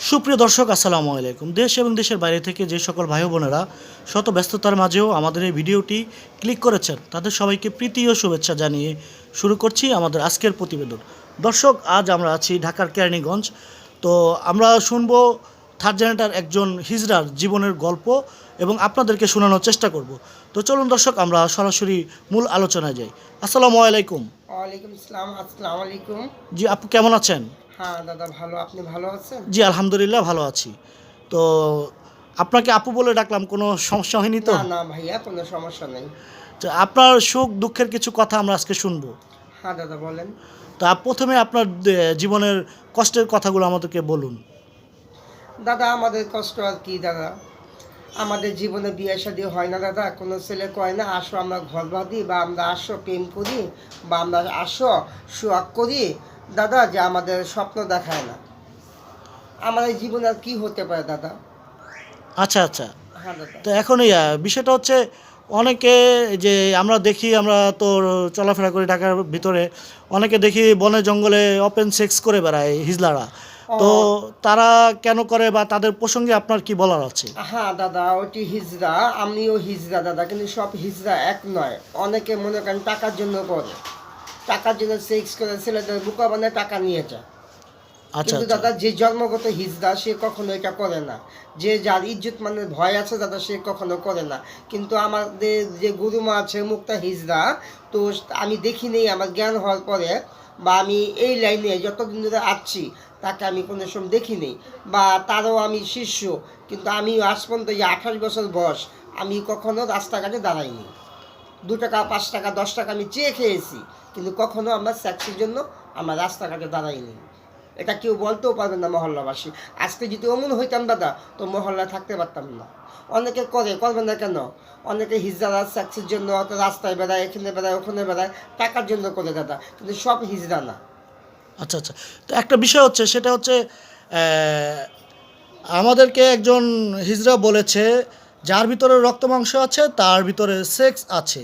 সুপ্রিয় দর্শক, আসসালামু আলাইকুম। দেশ এবং দেশের বাইরে থেকে যে সকল ভাই বোনেরা শত ব্যস্ততার মাঝেও আমাদের এই ভিডিওটি ক্লিক করেছেন, তাদের সবাইকে প্রীতি ও শুভেচ্ছা জানিয়ে শুরু করছি আমাদের আজকের প্রতিবেদন। দর্শক, আজ আমরা আছি ঢাকার কেরানীগঞ্জ। তো আমরা শুনবো থার্ড জেনারেটর একজন হিজড়ার জীবনের গল্প এবং আপনাদেরকে শোনানোর চেষ্টা করব। তো চলুন দর্শক, আমরা সরাসরি মূল আলোচনায় যাই। আসসালামু আলাইকুম। ওয়ালাইকুম আসসালাম। আসসালামু আলাইকুম। জি আপু, কেমন আছেন? হ্যাঁ দাদা, ভালো। আপনি ভালো আছেন? জি আলহামদুলিল্লাহ, ভালো আছি। তো আপনাকে আপু বলে ডাকলাম, কোনো সমস্যা হয়নি তো? না না ভাইয়া, কোনো সমস্যা নেই। তো আপনার সুখ দুঃখের কিছু কথা আমরা আজকে শুনবো। হ্যাঁ দাদা, বলেন। তা প্রথমে আপনার জীবনের কষ্টের কথাগুলো আমাদেরকে বলুন। দাদা, আমাদের কষ্ট আর কি দাদা, আমাদের জীবনে বিয়ে শাদী হয় না দাদা। কোনো ছেলে কয় না আসো আমরা ঘর বাঁধি, বা আমরা আসো প্রেম করি, বা আমরা আসো সোয়াগ করি দাদা, যে আমাদের স্বপ্ন দেখায় না। আমাদের জীবনে আর কি হতে পারে দাদা? আচ্ছা আচ্ছা। হ্যাঁ দাদা। তো এখন এই বিষয়টা হচ্ছে, অনেকে যে আমরা দেখি, আমরা তো চলাফেরা করি ঢাকার ভিতরে, অনেকে দেখি বনে জঙ্গলে ওপেন সেক্স করে বেড়ায় হিজলারা। তো ও তারা কেন করে, বা তাদের প্রসঙ্গে আপনার কি বলার আছে? হ্যাঁ দাদা, ওটি হিজড়া, আমিও হিজড়া দাদা, কিন্তু সব হিজড়া এক নয়। অনেকে মনে করেন টাকার জন্য করে, টাকার জন্য সেক্স করে ছেলেদের বুকা বানায় টাকা নিয়ে যায়। আচ্ছা কিন্তু আচ্ছা। দাদা, যে জন্মগত হিজড়া সে কখনো এটা করে না। যে যার ইজ্জত মানের ভয় আছে দাদা, সে কখনো করে না। কিন্তু আমাদের যে গুরুমা আছে মুক্তা হিজড়া, তো আমি দেখিনি আমার জ্ঞান হওয়ার পরে, বা আমি এই লাইনে যতদিন ধরে আসছি তাকে আমি কোনো সময় দেখিনি, বা তারও আমি শিষ্য। কিন্তু আমি আজ পর্যন্ত এই 28 বছর বয়স, আমি কখনো রাস্তাঘাটে দাঁড়াইনি। 2 টাকা 5 টাকা 10 টাকা আমি চেয়ে খেয়েছি, কিন্তু কখনো আমরা সেক্সের জন্য আমরা রাস্তাঘাটে দাঁড়াইনি। এটা কেউ বলতেও পারবে না মহল্লাবাসী। আজকে যদি অমন হইতাম দাদা, তো মহল্লায় থাকতে পারতাম না। অনেকে করবে না কেন? অনেকে হিজড়া সেক্সের জন্য অত রাস্তায় বেড়ায়, এখানে বেড়ায়, ওখানে বেড়ায়, টাকার জন্য করে দাদা, কিন্তু সব হিজড়া না। আচ্ছা আচ্ছা। তো একটা বিষয় হচ্ছে, সেটা হচ্ছে আমাদেরকে একজন হিজড়া বলেছে, যার ভিতরে রক্ত মাংস আছে তার ভিতরে সেক্স আছে।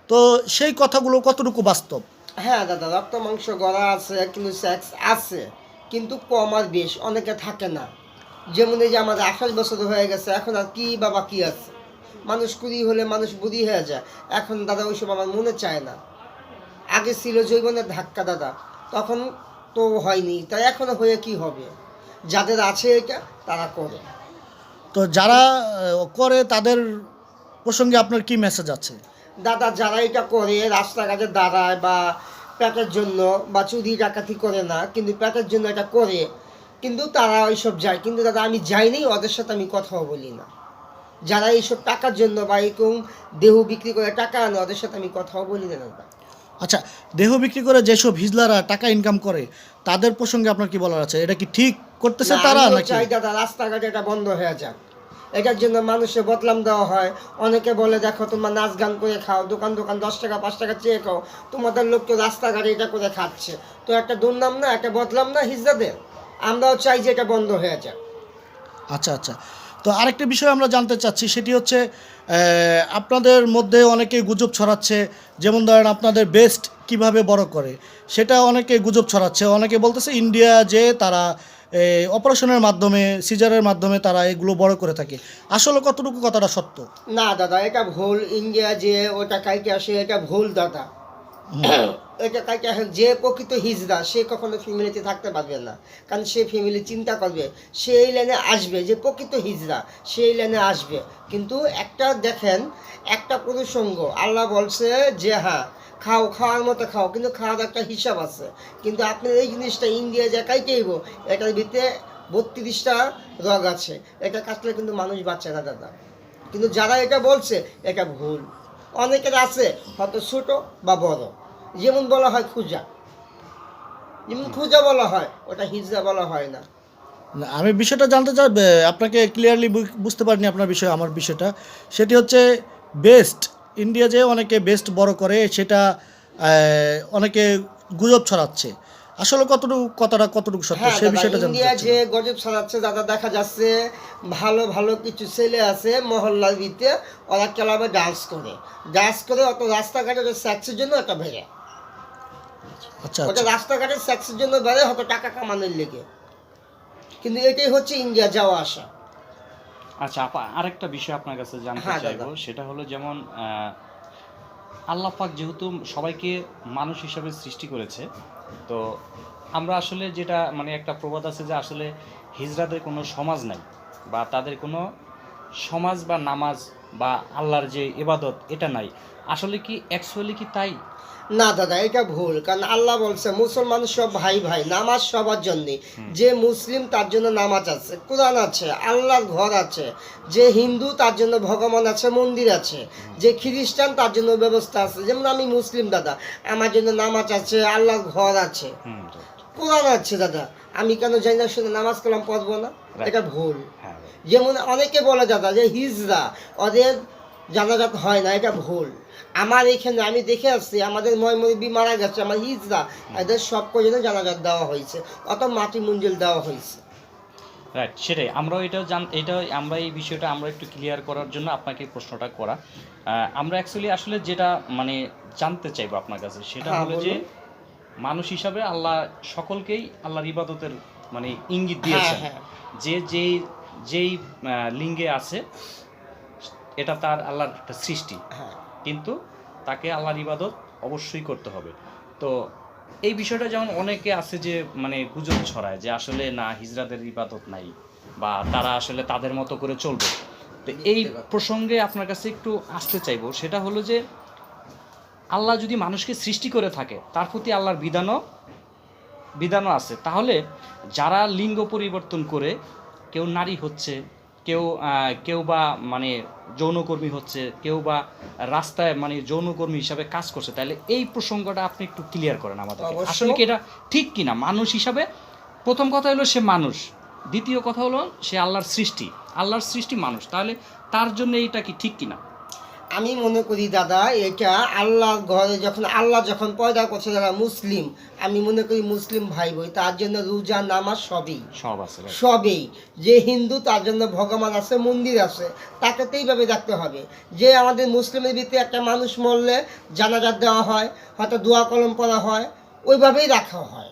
তো সেই কথাগুলো কতটুকু বাস্তব? হ্যাঁ দাদা, রক্ত মাংস গড়া আছে, কিন্তু সেক্স আছে, কিন্তু কম আর বেশ অনেকে থাকে না। যেমন এই যে আমাদের 28 বছর হয়ে গেছে, এখন আর কি বাবা কি আছে? মানুষ কুড়ি হলে মানুষ বুড়ি হয়ে যায়। এখন দাদা ওইসব আমার মনে চায় না। আগে ছিল যৌবনের ধাক্কা দাদা, তখন তো হয়নি, তাই এখনো হয়ে কি হবে? যাদের আছে এটা তারা করে। তো যারা করে তাদের প্রসঙ্গে আপনার কি মেসেজ আছে? দাদা, যারা এটা করে রাস্তাঘাটে দাঁড়ায়, বা পেটের জন্য, বা চুরি ডাকাতি করে না, কিন্তু পেটের জন্য এটা করে, কিন্তু তারা ওইসব যায়। কিন্তু দাদা, আমি যাইনি, ওদের সাথে আমি কথাও বলি না। যারা এইসব টাকার জন্য বা এরকম দেহ বিক্রি করে টাকা আনে, ওদের সাথে আমি কথাও বলি না দাদা। আচ্ছা, দেহ বিক্রি করে যেসব হিজলারা টাকা ইনকাম করে তাদের প্রসঙ্গে আপনার কি বলার আছে? এটা কি ঠিক করতেছে না, তারা আমিও নাকি? চাই দাদা রাস্তাঘাটে এটা বন্ধ হয়ে যাক। এটার জন্য মানুষের বদলাম দেওয়া হয়। অনেকে বলে দেখো তোমরা নাচ গান করে খাও, দোকান দোকান 10 টাকা 5 টাকা চেয়ে খাও, তোমাদের লোক তো রাস্তাঘাটে এটা করে খাচ্ছে। তো একটা দুর্নাম না, একটা বদলাম না হিজড়াদের? আমরাও চাই যে এটা বন্ধ হয়ে যাক। আচ্ছা আচ্ছা। তো আরেকটা বিষয় আমরা জানতে চাচ্ছি, সেটি হচ্ছে আপনাদের মধ্যে অনেকে গুজব ছড়াচ্ছে, যেমন ধরেন আপনাদের বেস্ট কিভাবে বড় করে, সেটা অনেকে গুজব ছড়াচ্ছে। অনেকে বলতেছে ইন্ডিয়া যে তারা অপারেশনের মাধ্যমে, সিজারের মাধ্যমে তারা এগুলো বড় করে থাকে। আসলে কতটুকু কথাটা সত্য? না দাদা, এটা ভুল। ইন্ডিয়া যে ওটা কাইটে আসে, এটা ভুল দাদা। হুম। এটা কাইটে আসে যে প্রকৃত হিজড়া, সে কখনো ফ্যামিলিতে থাকতে পারবে না। কারণ সে ফ্যামিলি চিন্তা করবে, সে এই লাইনে আসবে। যে প্রকৃত হিজড়া সেই লাইনে আসবে। কিন্তু একটা দেখেন, একটা প্রসঙ্গ আল্লাহ বলছে যে হ্যাঁ খাও, খাওয়ার মতো খাও, কিন্তু খাওয়ার একটা হিসাব আছে। কিন্তু আপনি এই জিনিসটা ইন্ডিয়া যে কাইটেইব, এটার ভিতরে 32টা রোগ আছে। এটা কাটলে কিন্তু মানুষ বাঁচে না দাদা। কিন্তু যারা এটা বলছে এটা ভুল। অনেকের আছে হয়তো ছোট বা বড়, যেমন বলা হয় খুজা, যেমন খুজা বলা হয়, ওটা হিজড়া বলা হয় না। না, আমি বিষয়টা জানতে চাই, আপনাকে ক্লিয়ারলি বুঝতে পারিনি আপনার বিষয়, আমার বিষয়টা সেটি হচ্ছে, বেস্ট ইন্ডিয়া যে অনেকে বেস্ট বড় করে, সেটা অনেকে গুজব ছড়াচ্ছে। আসলে কতটুকু কথাটা কতটুকু সত্য, হ্যাঁ সেই দাদা, বিষয়টা জানতে ইন্ডিয়া যে চাচ্ছিলাম। গজব ছড়াচ্ছে দাদা, দেখা যাচ্ছে ভালো ভালো কিছু ছেলে আছে মহল্লার ভিতরে, ওরা ক্লাবে ডান্স করে, ডান্স করে অত রাস্তাঘাটে সেক্সের জন্য একটা বেড়ে, আচ্ছা ওটা আচ্ছা। রাস্তাঘাটে সেক্সের জন্য বেড়ে হয়তো টাকা কামানোর লেগে। কিন্তু এটাই হচ্ছে ইন্ডিয়া যাওয়া আসা। আচ্ছা আপা, আরেকটা বিষয় আপনার কাছে জানতে হ্যাঁ, চাইবো, দাদা। সেটা হলো যেমন আল্লাহ পাক যেহেতু সবাইকে মানুষ হিসাবে সৃষ্টি করেছে, তো আমরা আসলে যেটা মানে একটা প্রবাদ আছে যে আসলে হিজড়াদের কোনো সমাজ নাই, বা তাদের কোনো সমাজ বা নামাজ বা আল্লাহর যে ইবাদত এটা নাই। আসলে কি অ্যাকচুয়ালি কি তাই? না দাদা, এটা ভুল। কারণ আল্লাহ বলছে মুসলমান সব ভাই ভাই, নামাজ সবার জন্যে। যে মুসলিম তার জন্য নামাজ আছে, কোরআন আছে, আল্লাহর ঘর আছে। যে হিন্দু তার জন্য ভগবান আছে, মন্দির আছে। যে খ্রিস্টান তার জন্য ব্যবস্থা আছে। যেমন আমি মুসলিম দাদা, আমার জন্য নামাজ আছে, আল্লাহর ঘর আছে, হুম। কোরআন আছে দাদা। আমি কেন জানি না শুনে নামাজ কালাম পড়বো না? এটা ভুল। হ্যাঁ। যেমন অনেকে বলে দাদা যে হিজড়া ওদের জানাজাত হয় না, এটা ভুল। আমার এখানে আমি দেখে আসছি, আমাদের ময়মনবী মারা গেছে, আমার হিজড়া এদের সব কজনে জানাজাত দেওয়া হয়েছে, অত মাটি মঞ্জিল দেওয়া হয়েছে। রাইট, সেটাই আমরাও এটাও আমরা এই বিষয়টা আমরা একটু ক্লিয়ার করার জন্য আপনাকে প্রশ্নটা করা। আমরা অ্যাকচুয়ালি আসলে যেটা মানে জানতে চাইবো আপনার কাছে, সেটা হ্যাঁ, হলো যে বলুন। মানুষ হিসাবে আল্লাহ সকলকেই আল্লাহর ইবাদতের মানে ইঙ্গিত হ্যাঁ, দিয়েছেন। হ্যাঁ, যে যেই যেই লিঙ্গে আছে এটা তার আল্লাহর একটা সৃষ্টি, হ্যাঁ। কিন্তু তাকে আল্লাহর ইবাদত অবশ্যই করতে হবে। তো এই বিষয়টা যেমন অনেকে আছে যে মানে গুজব ছড়ায় যে আসলে না, হিজড়াদের ইবাদত নাই বা তারা আসলে তাদের মতো করে চলবে। তো এই প্রসঙ্গে আপনার কাছে একটু আসতে চাইবো, সেটা হলো যে আল্লাহ যদি মানুষকে সৃষ্টি করে থাকে, তার প্রতি আল্লাহর বিধানও আছে। তাহলে যারা লিঙ্গ পরিবর্তন করে, কেউ নারী হচ্ছে, কেউ বা মানে যৌনকর্মী হচ্ছে, কেউ বা রাস্তায় মানে যৌনকর্মী হিসাবে কাজ করছে, তাহলে এই প্রসঙ্গটা আপনি একটু ক্লিয়ার করেন আমাদের। অবশ্যই। আসলে কি এটা ঠিক কিনা? মানুষ হিসাবে প্রথম কথা হলো সে মানুষ, দ্বিতীয় কথা হলো সে আল্লাহর সৃষ্টি মানুষ, তাহলে তার জন্য এইটা কি ঠিক কিনা? আমি মনে করি দাদা, এটা আল্লাহর ঘরে আল্লাহ যখন পয়দা করছে যারা মুসলিম, আমি মনে করি মুসলিম ভাই বোন তার জন্য রোজা নামাজ সবই সব আছে, right? সবই। যে হিন্দু তার জন্য ভগবান আছে, মন্দির আছে, তাকে তো এইভাবে রাখতে হবে। যে আমাদের মুসলিমের ভিতরে একটা মানুষ মরলে জানাজাত দেওয়া হয়, হয়তো দোয়া কলম পড়া হয়, ওইভাবেই রাখা হয়।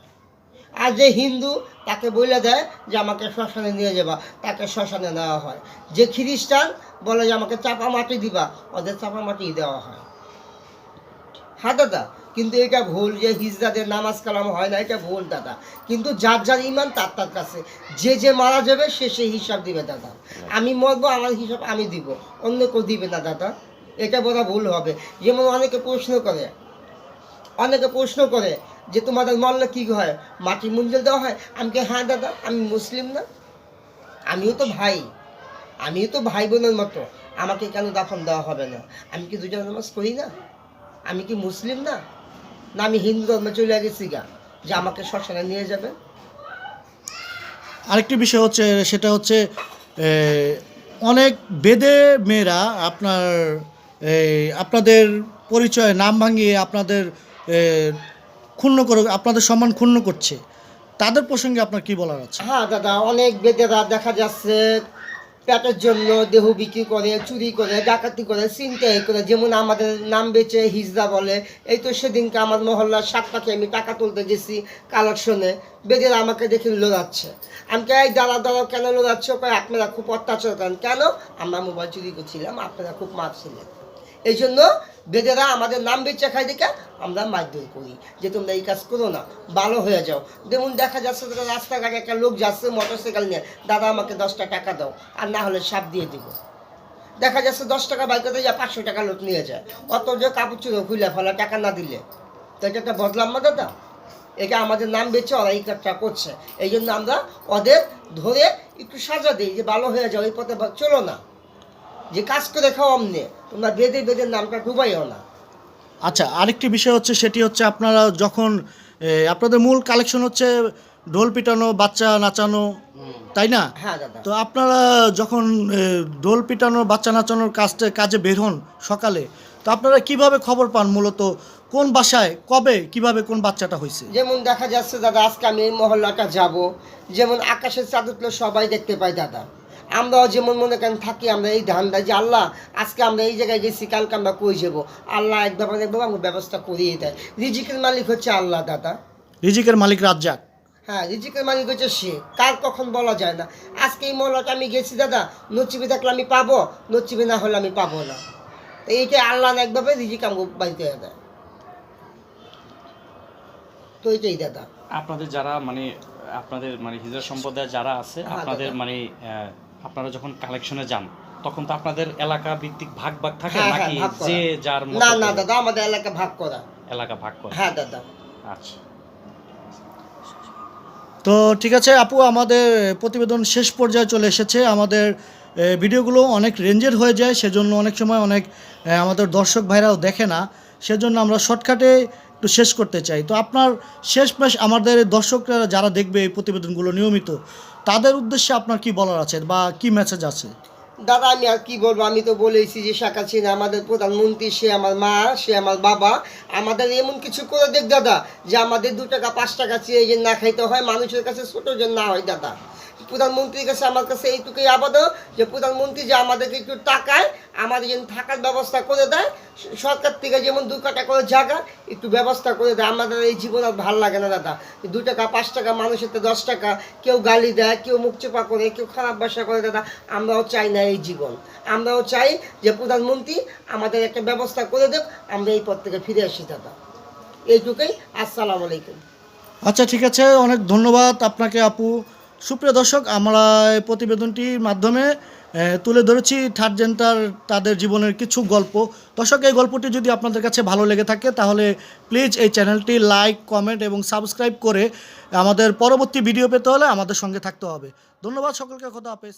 আর যে হিন্দু তাকে বলে দেয় যে আমাকে শ্মশানে নিয়ে যাবা, তাকে শ্মশানে নেওয়া হয়। যে খ্রিস্টান বলে যে আমাকে চাপা মাটি দিবা, ওদের চাপা মাটি দেওয়া হয়। হ্যাঁ দাদা, কিন্তু এটা ভুল যে হিজড়াদের নামাজ কালাম হয় না, এটা ভুল দাদা। কিন্তু যার যার ইমান তার তার কাছে, যে যে মারা যাবে সে সেই হিসাব দিবে দাদা। আমি মরবো, আমার হিসাব আমি দিব, অন্য কেউ দিবে না দাদা। এটা বলা ভুল হবে। যেমন অনেকে প্রশ্ন করে যে তোমাদের মরলে কী হয়, মাটি মঞ্জিল দেওয়া হয়? আমি কে হ্যাঁ দাদা, আমি মুসলিম না? আমিও তো ভাই বোনের মতো, আমাকে কেন দাফন দেওয়া হবে না? আমি কি দুজন নামাজ পড়ি না? আমি কি মুসলিম না? না আমি হিন্দু ধর্মে চলে গেছি গা যে আমাকে শ্মশানে নিয়ে যাবে? আরেকটি বিষয় হচ্ছে, সেটা হচ্ছে অনেক বেদে মেয়েরা আপনাদের পরিচয় নাম ভাঙিয়ে আপনাদের আপনাদের সম্মান ক্ষুণ্ণ করছে, তাদের প্রসঙ্গে আপনার কি বলার আছে? হ্যাঁ দাদা, অনেক বেদেরা দেখা যাচ্ছে পেটের জন্য দেহ বিক্রি করে, চুরি করে, ডাকাতি করে, ছিনতাই করে। যেমন আমাদের নাম বেচে হিজড়া বলে। এই তো সেদিনকে আমার মহল্লার 7 পাখি আমি টাকা তুলতে গেছি কালেকশনে, বেদেরা আমাকে দেখে লোড়াচ্ছে। আমি এই দাঁড়াও কেন লোড়াচ্ছ? আপনারা খুব অত্যাচার করেন। কেন? আমরা মোবাইল চুরি করছিলাম, আপনারা খুব মারছিলেন। এই জন্য বেদেরা আমাদের নাম বেচে খাই দেখে আমরা মারধর করি যে তোমরা এই কাজ করো না, ভালো হয়ে যাও। যেমন দেখা যাচ্ছে রাস্তাঘাটে একটা লোক যাচ্ছে মোটরসাইকেল নিয়ে, দাদা আমাকে 10টা টাকা দাও, আর না হলে সাপ দিয়ে দিব। দেখা যাচ্ছে 10 টাকা বাইক করতে যা 500 টাকা লোক নিয়ে যায়, অত যে কাপড় চুড়ো খুলে ফেলা টাকা না দিলে। তো এটা একটা বদলাম না দাদা? এটা আমাদের নাম বেচে ওরা এই কাজটা করছে। এই জন্য আমরা ওদের ধরে একটু সাজা দিই যে ভালো হয়ে যাও, এই পথে চলো না, যে কাজ করে খাও অমনে, তোমরা বেদের নামটা ডুবাইও না। আচ্ছা, আরেকটি বিষয় হচ্ছে, সেটি হচ্ছে আপনারা যখন আপনাদের মূল কালেকশন হচ্ছে ঢোল পিটানো, বাচ্চা নাচানো, তাই না? হ্যাঁ দাদা। তো আপনারা যখন ঢোল পিটানো, বাচ্চা নাচানোর কাজে বের হন সকালে, তো আপনারা কিভাবে খবর পান মূলত কোন বাসায় কবে কিভাবে কোন বাচ্চাটা হয়েছে? যেমন দেখা যাচ্ছে দাদা, আজকে আমি এই মহল্লাটা যাব, যেমন আকাশের চাঁদ উঠলে সবাই দেখতে পাই দাদা। আমরাও যেমন মনে করেন থাকি, আমরা এই ধান্দা যে আল্লাহ আজকে আমরা এই জায়গায় গেছি, কালকে আমরা কই যাবো, আল্লাহ একবার আমার ব্যবস্থা করিয়ে দেয়। রিজিকের মালিক হচ্ছে আল্লাহ দাদা। রিজিকের মালিক রাজ্জাক। হ্যাঁ, রিজিকের মালিক হচ্ছে সে, কার কখন বলা যায় না। আজকে এই মহলাটা আমি গেছি দাদা, নচিবে থাকলে আমি পাবো, নচিবে না হলে আমি পাবো না। তো এইটা আল্লাহ একভাবে রিজিক আমাকে বাড়িতে দেয়। তো এইটাই দাদা। আপনাদের যারা মানে আপনাদের মানে হিজড়া সম্প্রদায় যারা আছে হ্যাঁ, আপনাদের দাদা। মানে আপনারা যখন কালেকশনে যান তখন তো আপনাদের এলাকা ভিত্তিক ভাগ ভাগ থাকে হ্যাঁ, নাকি ভাগ করা। যে যার মতো না না করে দাদা, আমাদের এলাকা ভাগ করা। এলাকা ভাগ করে? হ্যাঁ দাদা। আচ্ছা, তো ঠিক আছে আপু, আমাদের প্রতিবেদন শেষ পর্যায়ে চলে এসেছে। আমাদের ভিডিওগুলো অনেক রেঞ্জের হয়ে যায়, সেজন্য অনেক সময় অনেক আমাদের দর্শক ভাইরাও দেখে না, সেজন্য আমরা শর্টকাটে একটু শেষ করতে চাই। তো আপনার শেষমেশ আমাদের দর্শকরা যারা দেখবে এই প্রতিবেদনগুলো নিয়মিত, তাদের উদ্দেশ্যে আপনার কি বলার আছে বা কি মেসেজ আছে? দাদা আমি আর কি বলবো, আমি তো বলেইছি যে শেখ হাসিনা আমাদের প্রধানমন্ত্রী, সে আমার মা, সে আমার বাবা। আমাদের এমন কিছু করে দেখ দাদা যে আমাদের 2 টাকা 5 টাকা চেয়ে যে না খাইতে হয়, মানুষের কাছে ছোট যে না হয় দাদা। প্রধানমন্ত্রীর কাছে আমার কাছে এইটুকুই আবেদন যে প্রধানমন্ত্রী যে আমাদেরকে একটু টাকায় আমাদের যেন থাকার ব্যবস্থা করে দেয়, সরকার থেকে যেমন 2 কাটা করে জায়গা একটু ব্যবস্থা করে দেয়। আমাদের এই জীবন আর ভালো লাগে না দাদা। 2 টাকা 5 টাকা মানুষের তো 10 টাকা, কেউ গালি দেয়, কেউ মুখ চেপা করে, কেউ খারাপ ভাষা করে দাদা। আমরাও চাই না এই জীবন। আমরাও চাই যে প্রধানমন্ত্রী আমাদের একটা ব্যবস্থা করে দেব, আমরা এই পথ থেকে ফিরে আসি দাদা। এইটুকুই। আসসালামু আলাইকুম। আচ্ছা ঠিক আছে, অনেক ধন্যবাদ আপনাকে আপু। সুপ্রিয় দর্শক, আমরা এই প্রতিবেদনটির মাধ্যমে তুলে ধরেছি থার্ড জেন্ডার তাদের জীবনের কিছু গল্প। দর্শক, এই গল্পটি যদি আপনাদের কাছে ভালো লেগে থাকে তাহলে প্লিজ এই চ্যানেলটি লাইক, কমেন্ট এবং সাবস্ক্রাইব করে আমাদের পরবর্তী ভিডিও পেতে হলে আমাদের সঙ্গে থাকতে হবে। ধন্যবাদ সকলকে, খোদা হাফেজ।